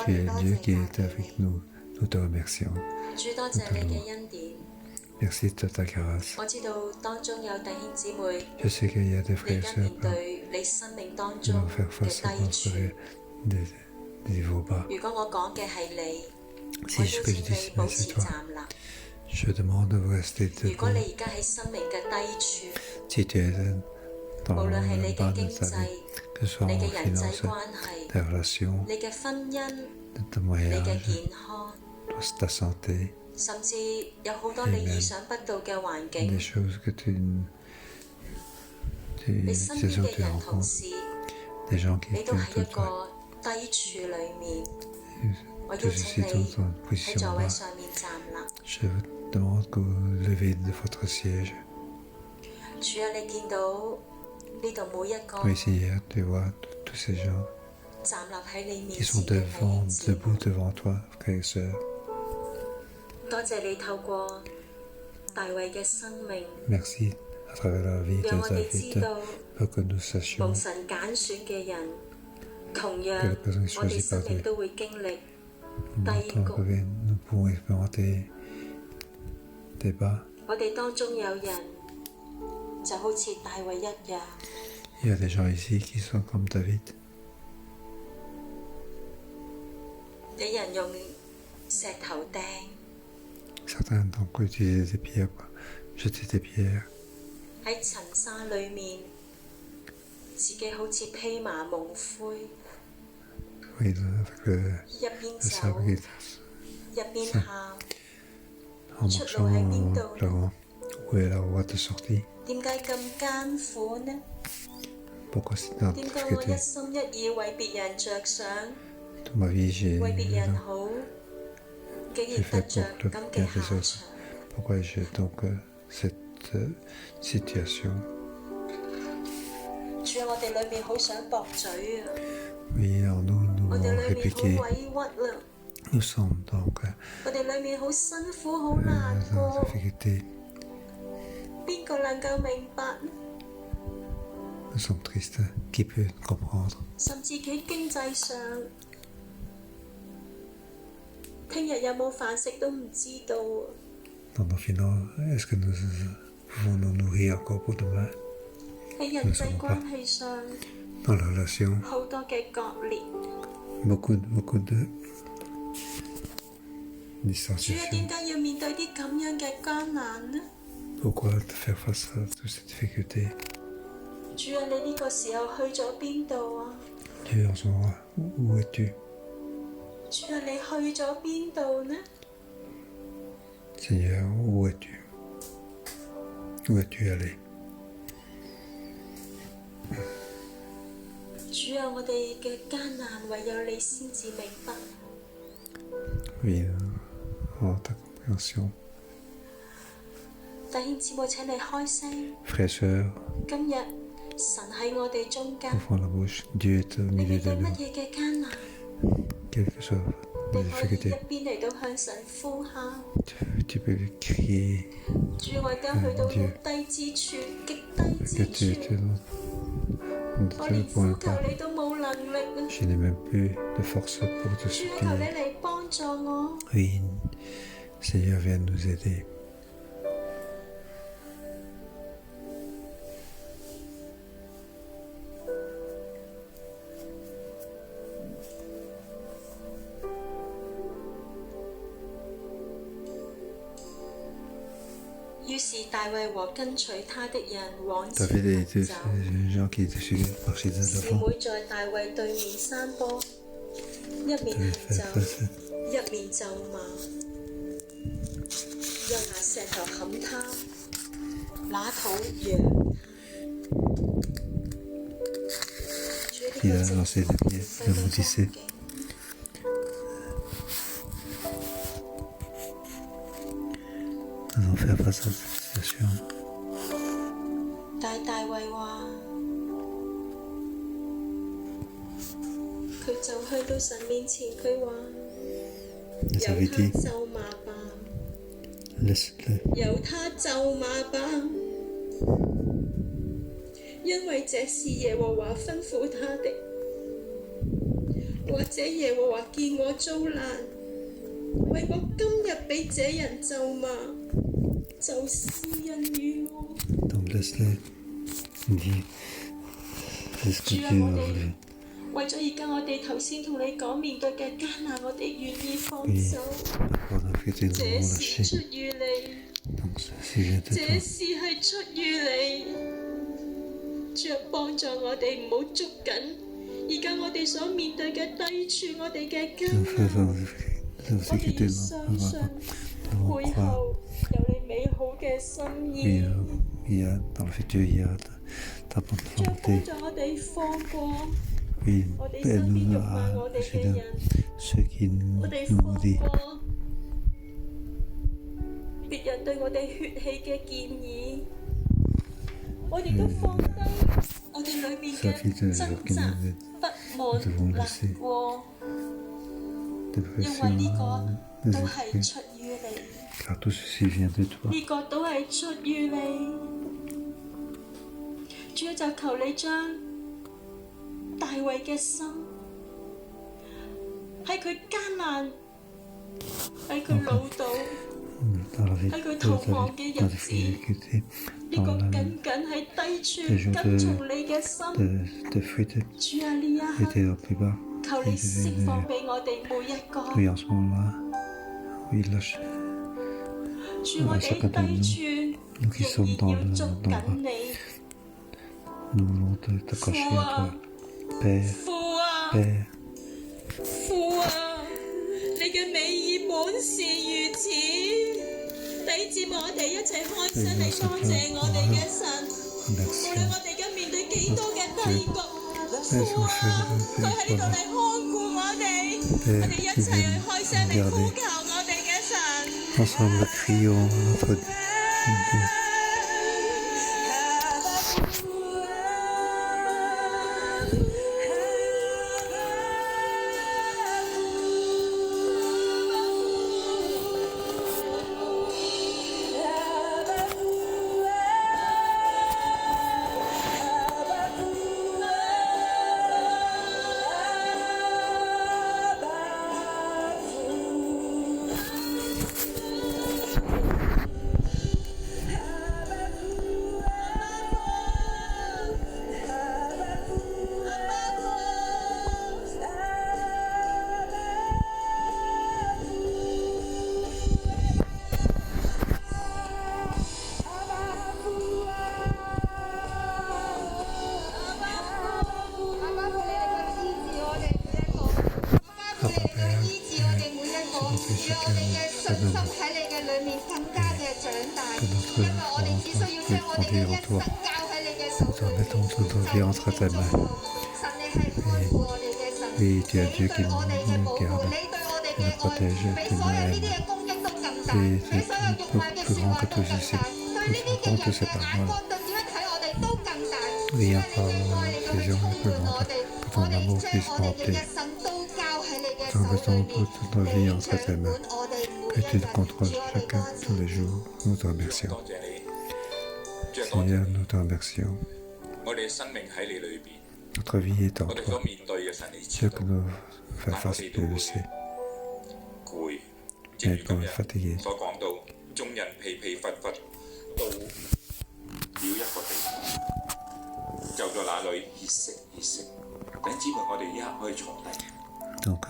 tu es Dieu qui est avec nous. Nous te remercions. Merci de ta grâce. Je sais qu'il y a des frères et sœurs qui vont faire face à des niveaux bas. Si ce que je dis, c'est toi. Je demande de rester debout. Si tu es dans le bas de ta vie, que ce soit en finance, tes relations, ton mariage, ta santé, et même des choses que tu rencontres, des gens qui t'aiment toi. Tout ceci dans une position bas. Je vous demande que vous levez de votre siège. Oui, Seigneur, tu vois tous ces gens qui sont debout devant toi, frères et sœurs. Merci à travers la vie de David pour que nous sachions que la personne choisie par Dieu, nous pouvons expérimenter des bas. Il y a des gens ici qui sont comme David. Certains d'entre eux utilisaient des pierres, jetaient des pierres. Oui, avec le sable en marchant, en pleurant. Où est la voie de sortie? Pourquoi c'est dans la difficulté? Toute ma vie, j'ai fait pour le bien des autres. Pourquoi j'ai donc cette situation? Oui, en nous répliquer. Nous sommes donc dans la difficulté. Nous sommes tristes. Qui peut comprendre? Dans nos finances, est-ce que nous pouvons nous nourrir encore pour demain? Nous ne savons pas. Dans la relation, beaucoup de distanciation. 主啊，點解要面對啲咁樣嘅艱難呢？ Pourquoi faire face à toutes ces difficultés? 主啊，你呢個時候去咗邊度啊？ Dieu, en ce moment, où es-tu? 主啊，你去咗邊度呢？ Seigneur, où es-tu? Où es-tu allé? 主啊，我哋嘅艱難唯有你先至明白。 Oui, en ta compréhension. 弟兄姊妹，請你開聲。 Frères et sœurs, 今日神喺我哋中間， ouvrons la bouche. Dieu est au 你 milieu 面 de 對乜 nous. 嘢嘅艱難， Quelles que soient 你 les 可以一 difficultés, 邊嚟到向神呼喊。 tu peux crier 主，我而家去到極低之處，極低 que 之 tu 處， es 我 ne 連 te 呼 pourrais 求 pas. 你都冇能力啊！ Je n'ai même plus de force pour te 主，求你 supplier. 嚟幫助我。 Oui, Seigneur, viens nous aider. 於是大衛和跟隨他的人往前 David et 行 tous 走， les gens qui étaient suivis marchaient de 示 devant. 每在大衛對面山坡，一面 David 行 fait 走， face. 一面咒罵，又拿石頭砍他，拿土揚他。 Il a lancé des pieds, il a maudissé. Nous allons faire face à cette situation. 但係大衛話，佢就去到神面前，佢話： Il 由 avait 他 dit, 咒罵吧， laisse-le, 由他咒罵吧，因為這是耶和華吩咐他的。或者耶和華見我遭難，為我今日俾這人咒罵，就施恩於我。 donc laisse-le. Il dit, c'est ce que 主啊， Dieu 我 a 哋 voulu. 為咗而家我哋頭先同你講面對嘅艱難，我哋願意放 Oui, 手。 pour la vérité, nous 這 allons 是 lâcher. 出於你， Donc ceci vient de 這 toi. 事係出於你。主啊，幫助我哋唔好捉緊而家我哋所面對嘅低處，我哋嘅艱 Nous 難。 faisons nos 我哋 difficultés, 要 nous 相信 devons 背 croire. 後有你美好嘅心 Oui, 意。 il y a, dans le futur, il y a ta bonne 主啊，幫 volonté. 助我哋放過 Oui, 我哋身邊 aide-nous 辱罵 à 我哋嘅 agir 人， ceux qui 我 nous 哋放 maudissent. 過別人對我哋血氣嘅建議，我哋都放低我哋裏邊嘅掙扎、不滿、難過， 因為呢個都係出於你， Car tout ceci vient de toi. 呢個都係出於你。主啊，就求你將大衛嘅心喺佢艱難，喺佢老到， Dans la vie, 喺佢逃亡嘅 dans 日 les 子， difficultés, 呢個 dans la 緊緊喺低處跟從你嘅心。 de fuite, 主啊，呢一刻 était au plus bas. 求你釋放俾我哋每一個。 Oui, en ce moment-là, oui, lâche. 主，我哋低處仍然要捉緊你。 Nous voulons t'accrocher à toi. Père, 父啊， Père, 父啊，你嘅美意本是如此。弟兄姊妹，我哋一齊開聲嚟多謝我哋嘅神。無 merci. 論我哋而家面對幾多嘅低谷，父啊，佢喺呢度嚟看顧我哋。我哋一齊去開聲嚟呼求我哋嘅神。 Ensemble, crions notre Dieu. 讓我哋嘅信心喺你嘅裏面更加嘅長大，因為我哋只需要將我哋嘅一生交喺你嘅手裏面，神你係豐富，神你係看顧我哋嘅神，你對我哋嘅保護，你對我哋嘅愛，比所有呢啲嘅攻擊都更大，比所有辱罵嘅説話都更大，對呢啲嘅人嘅眼光對點樣睇我哋都更大，因為你嘅愛嚟到去充滿我哋，我哋將我哋嘅一生都交喺你嘅手裏面，你掌管我哋每一日，主我哋多謝。 tous les jours. Nous te remercions. 多謝你，主啊，多謝 Seigneur, 你 nous te remercions. 我哋嘅生命喺你裏邊， Notre vie est en 我哋所 toi. 面對嘅神你 Ce 知道 que，nous 但 faisons 我 face, 哋 tu 都 le 會 sais. 攰，正 Et 如 nous 今日 fatigués. 所講到，眾人疲疲乏乏到了一個地步，就在那裏歇息歇息。弟兄姊妹，我哋依刻可以坐低。 Donc,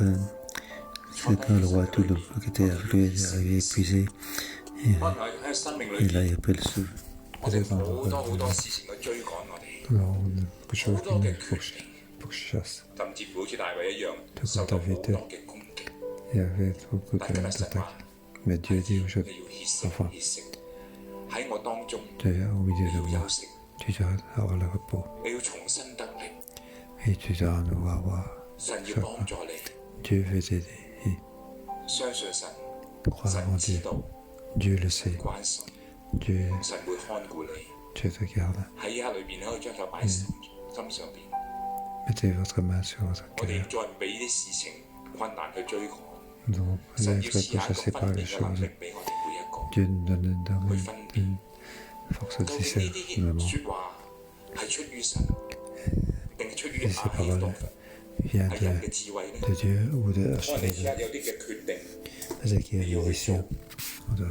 c'est quand le roi Toulouse qui était arrivé épuisé, 可能喺生命裏 il a 邊， pris le souffle. 我哋 Peut-être 好多事情去追趕我哋， alors, on a beaucoup de choses 好多嘅 qu'il 決定， faut que je chasse. 甚至乎好似大衛一樣， comme 受到好 David 多嘅攻擊。 Il y avait beaucoup 但今日神 d'attaques. 話， Mais Dieu dit 你 aujourd'hui, 要歇息 enfin, 歇息，喺我當中 tu es au milieu 你 de 要 moi, 休息， tu dois avoir le repos. 你要重新得力， Et tu dois nous avoir. 神要幫助你， Dieu veut t'aider. Et 相信神， crois 神 en 知 Dieu. 道， Dieu le sait. 關心， Dieu, 神會看顧你。 Dieu te garde. 喺一刻裏邊，你可以將手擺喺心上邊。 Mettez votre main sur votre 我哋 cœur. 再唔俾啲事情困難去追趕， Nous ne 神要 laissons 賜 pas 下一 chasser 個 par 分 les 辨嘅能 choses. 力俾我哋每一個。 Dieu nous donne去分辨 une force de 究竟呢 discernement. 啲説話係出於神，定係出於 Et 亞 ces 希多 paroles 弗？ viennent 係人嘅 de 智慧咧？ Dieu ou de 可能你而家有啲嘅決定， Peut-être qu'il y a des décisions.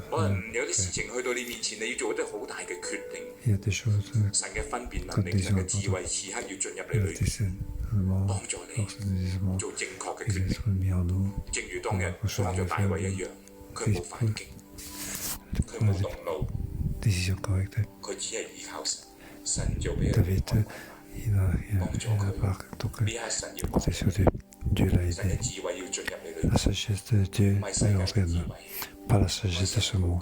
可能有啲事情去到你面前，你要做一啲好大嘅決定。 Il y a des choses 神嘅分辨能力、神嘅智慧，此刻要進入你裏邊， discernement, 幫助你 force de discernement, 做正確嘅 qui 決定。 sont mis en nous. 正如當日幫助大衛一樣，佢冇反擊，佢冇動怒， Décision correcte. 佢只係依靠神，神就俾佢 David, 開 il n'a pas donc 呢一刻神要幫 c'est sur Dieu. Dieu l'a 神嘅 aidé. 智慧要進入你裏 La 邊， sagesse de Dieu 唔係世 est 界 entrée 嘅 en 智 nous, 慧， pas la sagesse de ce monde.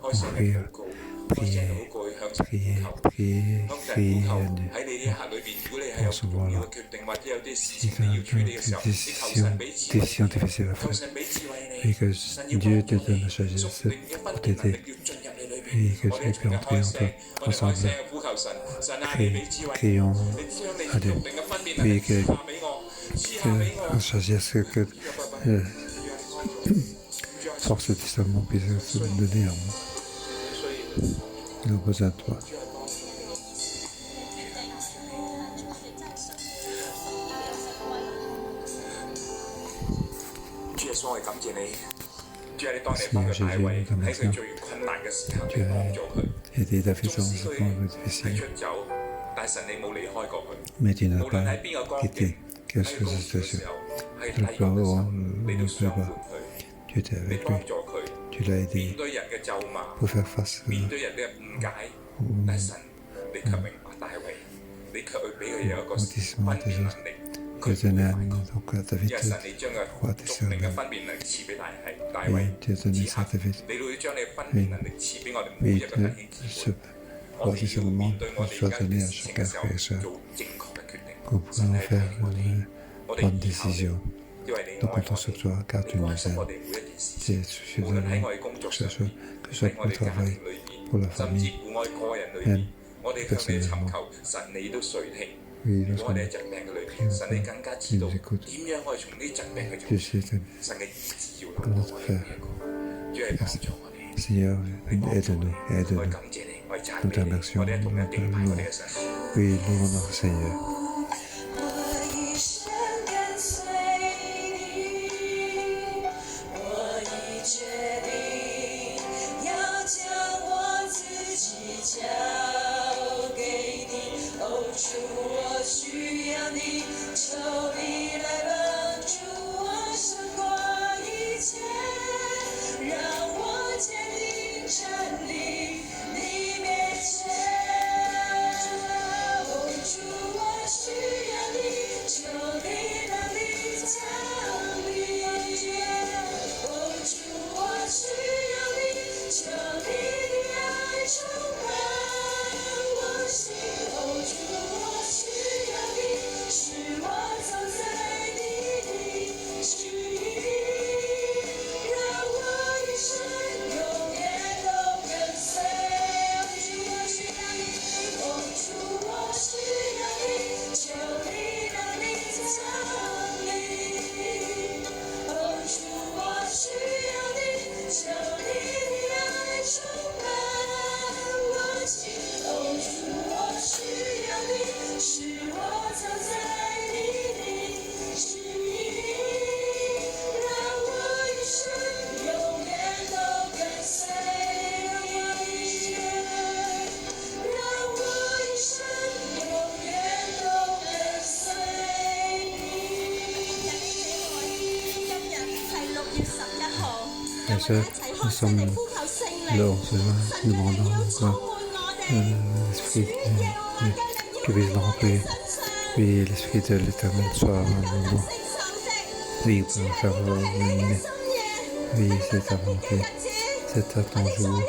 開聲嘅禱告，開聲嘅禱告去向神 Priez, 呼求。 priez, 向神 priez 呼 à 求 Dieu. 喺你呢一刻裏邊，如果你係有重要嘅決定，或者有啲事情你要處理嘅時候，你求神俾智慧 décision difficile à 求 faire. 神俾智慧 Et 你， que 神要 Dieu 幫 te 助 donne 你， la sagesse 屬靈嘅 pour 分辨能 t'aider. 力要進入你裏 Et 邊。 que 我哋一 tu 齊 peux 嘅開 entrer 聲，我哋開 ensemble. 聲呼求神，神啊，你俾智慧， Crions 你將你 à 屬 Dieu. 靈嘅分辨能力 Oui, 賜 que, 下俾我，賜下俾我 la。sagesse, que force de discernement puisse se donner à moi. Nous avons besoin de toi. 主耶穌，我哋感謝你。主啊，你當你幫助大衛喺佢最困難嘅時候，你幫助佢。 Aider David 縱 dans 使 ce 佢 moment 係 difficile. 出走，但神你冇離開過佢。 Mais tu n'as 無論喺 pas 邊個光景， quitté 喺 quelle 高處 chose 嘅 situation. 時候，係 Le 低谷嘅時候， plus 你 haut, 都 le 相 plus 伴 bas, 佢， tu étais 你 avec 幫 lui. 助佢。 Tu l'as 面 aidé 對人嘅咒罵， pour faire face 面對人嘅誤解，但神你卻明白大衛，你卻去俾佢有一個分辨能力。 que donner donc à David 因為神你將嘅 roi 屬靈嘅 discernement. 分辨能力賜俾大 Et 衛， Dieu donné 此 ça 刻 à David. 你都要將你嘅分辨能力賜俾我哋每 Oui, 一個弟兄 ce 姊妹。我 roi 哋要 discernement 面對我哋 soit 而家 donné 嘅 à 事情 chacun 嘅時 frère et 候， sœur. 做正確嘅決定。 Qu'on 神 puisse 係 faire 睇我哋，我哋 bonne 依靠你， décision. 因為你 Donc 愛 comptons 我 sur 哋， toi, car 你 tu 關 nous 心我 aimes. 哋每一件事 C'est 情。 suffit 無 de 論喺 nous, 我哋工作 que 上 ce soit, 邊， que ce soit 喺 pour 我 le 哋家 travail, 庭裏邊， pour la 甚至 famille. 乎我哋個人裏邊 Même，我哋向你尋求，神你都垂聽。 Oui, 如 lorsqu'on 果我哋喺疾病嘅裏邊，神你更加知道 nous écoute. 點樣我哋從呢啲疾病去 Tu 做。 sais, 神嘅意志要臨到我哋每一個，主係幫助我哋， Seigneur, 你幫助我 aide-nous, 哋，我 aide-nous. 哋感謝你，我哋讚 Nous 美你， t'remercions, 我哋一同 nous 一敬拜我哋嘅 te 神。 Oui, louons notre Seigneur. 我一生跟随你，我已决定要将我自己交给你。哦，主，我需要你，求你来帮助我胜过一切，让我坚定站立你面前。哦，主，我 et sœurs, nous sommes là en ce jour, demandant l'Esprit qui puisse nous remplir. Oui, l'Esprit de l'Éternel soit en nous. Oui, pour nous faire venir. Oui, c'est ta volonté, c'est à ton jour.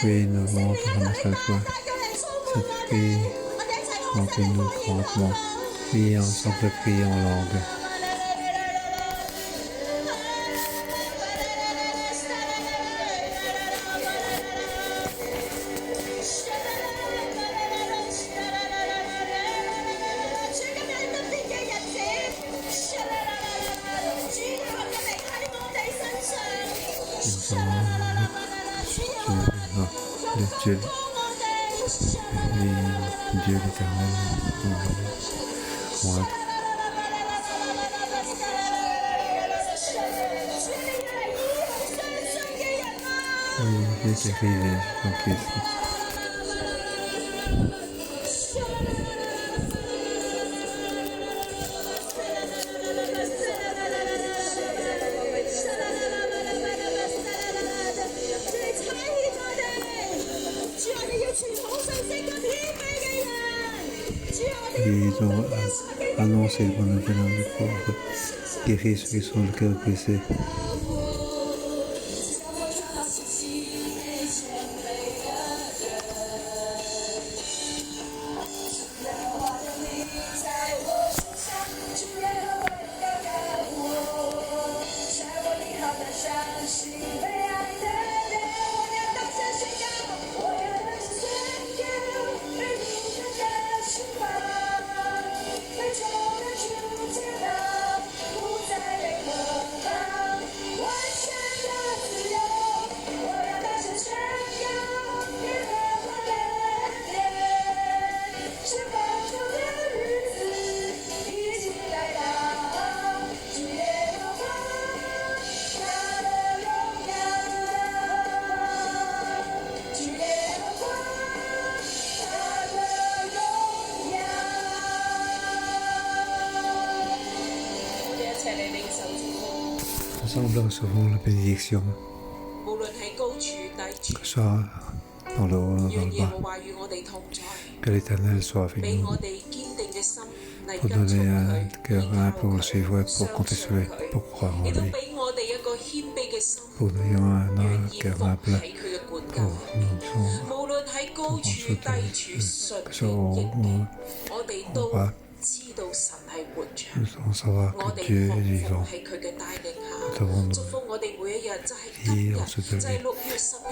Oui, nous voulons te remettre à toi. Cet esprit, remplis-nous grandement. Oui, ensemble prier en langue. Dieu, Dieu l'Éternel, moi. Oui, Dieu qui arrive en Christ. Ils ont annoncé le bon nouvelle pour guérir ceux qui sont le cœur blessé. Ensemble, recevons la bénédiction, que ce soit dans le haut, dans le bas, que l'Éternel soit avec nous, pour donner un cœur pour le suivre et pour compter sur lui, pour croire en lui, pour nous donner un cœur humble, pour nous soutenir, que ce soit au bas, nous devons savoir que Dieu est vivant. Nous devons nous dire en ce début.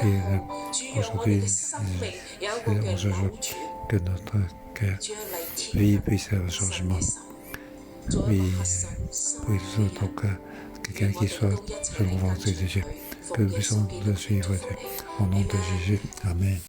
Et aujourd'hui, c'est en ce jour que notre cœur vie puisse avoir un changement. Oui, pour notre cœur, quelqu'un qui soit selon la volonté de Dieu, que nous puissions le suivre, Dieu. Au nom de Jésus, Amen.